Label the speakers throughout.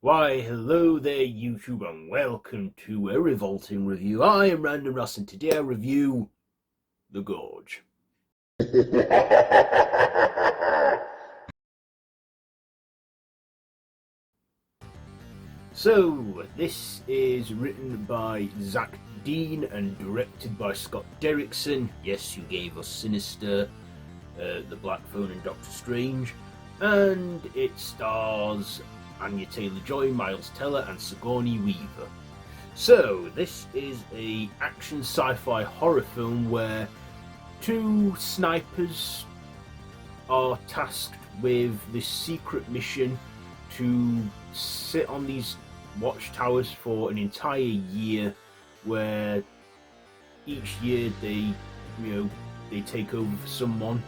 Speaker 1: Why, hello there, YouTube, and welcome to a Revolting review. I am Random Ross, and today I review The Gorge. So, this is written by Zach Dean and directed by Scott Derrickson. Yes, you gave us Sinister, The Black Phone, and Doctor Strange. And it stars Anya Taylor-Joy, Miles Teller, and Sigourney Weever. So, this is a action sci-fi horror film where two snipers are tasked with this secret mission to sit on these watchtowers for an entire year, where each year they take over for someone,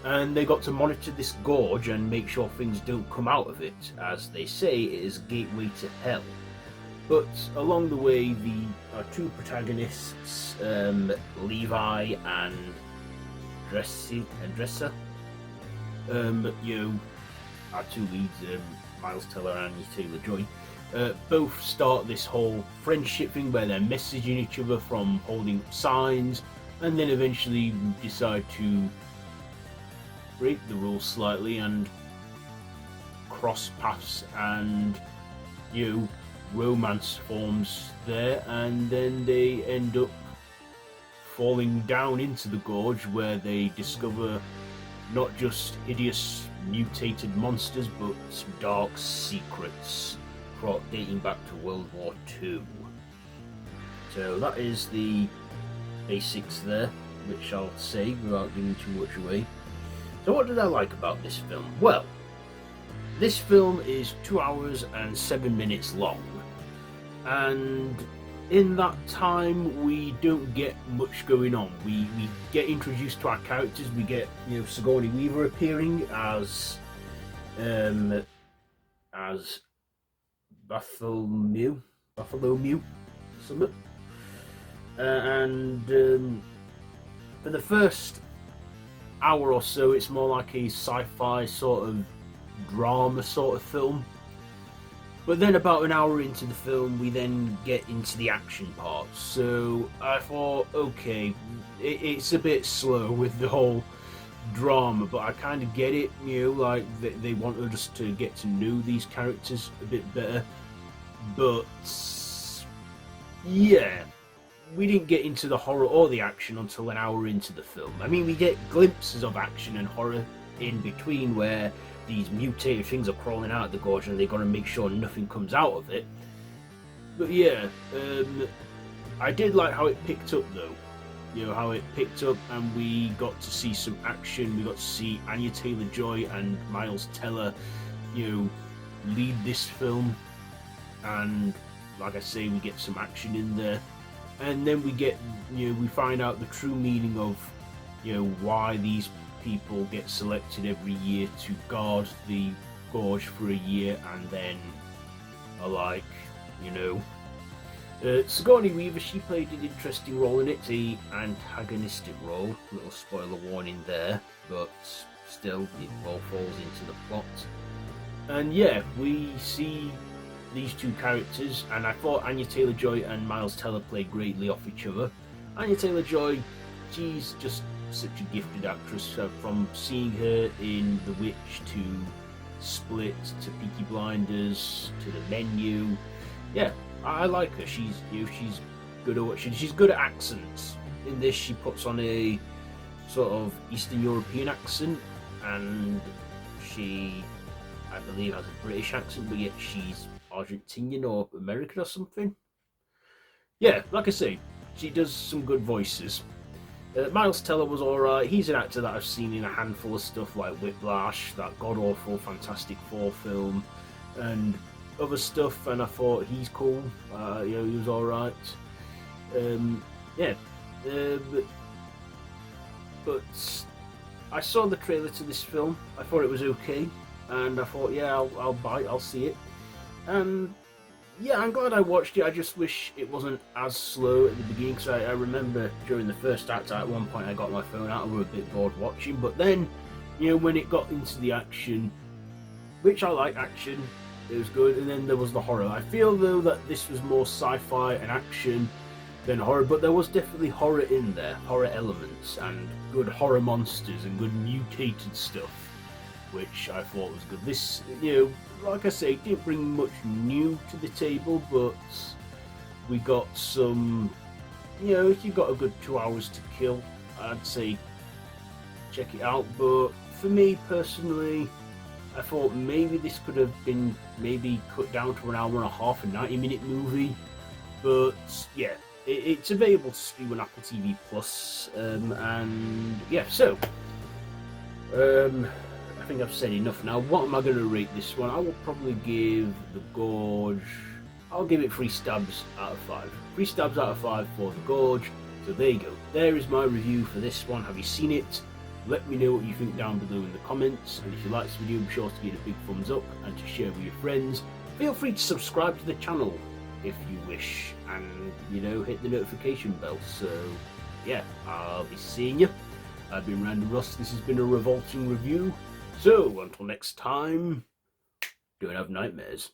Speaker 1: and they got to monitor this gorge and make sure things don't come out of it. As they say, it is a gateway to hell. But along the way, our two protagonists, Levi and Dresser, our two leads, Miles Teller and Anya Taylor-Joy, both start this whole friendship thing where they're messaging each other from holding up signs, and then eventually decide to break the rules slightly and cross paths, and romance forms there, and then they end up falling down into the gorge, where they discover not just hideous mutated monsters, but dark secrets dating back to World War II. So that is the basics there, which I'll say without giving too much away. So what did I like about this film? Well, this film is 2 hours and 7 minutes long, and in that time we don't get much going on. We get introduced to our characters. We get Sigourney Weever appearing as Bartholomew, something. And for the first hour or so, it's more like a sci-fi sort of drama sort of film. But then about an hour into the film, we then get into the action part. So I thought, okay, it's a bit slow with the whole drama, but I kind of get it, like they wanted us to get to know these characters a bit better. But yeah, we didn't get into the horror or the action until an hour into the film. I mean, we get glimpses of action and horror in between, where these mutated things are crawling out of the gorge and they got to make sure nothing comes out of it. But yeah, I did like how it picked up though. How it picked up, and we got to see some action. We got to see Anya Taylor-Joy and Miles Teller, lead this film. And like I say, we get some action in there. And then we get, we find out the true meaning of, why these people get selected every year to guard the gorge for a year, and then are like, Sigourney Weever, she played an interesting role in it, an antagonistic role. Little spoiler warning there, but still, it all falls into the plot. And yeah, we see these two characters, and I thought Anya Taylor-Joy and Miles Teller played greatly off each other. Anya Taylor-Joy, she's just such a gifted actress. From seeing her in The Witch to Split to Peaky Blinders to The Menu, yeah, I like her. She's good at what she's good at accents. In this, she puts on a sort of Eastern European accent, and she, I believe, has a British accent, but yet she's Argentinian or American or something. Yeah, like I say, she does some good voices. Miles Teller was alright. He's an actor that I've seen in a handful of stuff like Whiplash, that god-awful Fantastic Four film, and other stuff, and I thought he's cool. He was alright. But I saw the trailer to this film. I thought it was okay, and I thought, yeah, I'll see it. And yeah, I'm glad I watched it. I just wish it wasn't as slow at the beginning, because I remember during the first act, at one point I got my phone out and we were a bit bored watching. But then, when it got into the action, which I like action, It was good, and then there was the horror. I feel though that this was more sci-fi and action than horror, but there was definitely horror in there, horror elements, and good horror monsters and good mutated stuff, which I thought was good. This, like I say, didn't bring much new to the table, but we got some, if you've got a good 2 hours to kill, I'd say check it out. But for me personally, I thought maybe this could have been maybe cut down to an hour and a half, a 90-minute movie, but yeah, it's available to stream on Apple TV Plus, and yeah, so I think I've said enough now. What am I going to rate this one? I will probably give The Gorge, I'll give it 3 stabs out of 5. 3 stabs out of 5 for The Gorge. So there you go. There is my review for this one. Have you seen it? Let me know what you think down below in the comments. And if you like this video, be sure to give it a big thumbs up and to share with your friends. Feel free to subscribe to the channel if you wish, and hit the notification bell. So yeah, I'll be seeing you. I've been Randy Ross. This has been a Revolting review. So until next time, don't have nightmares.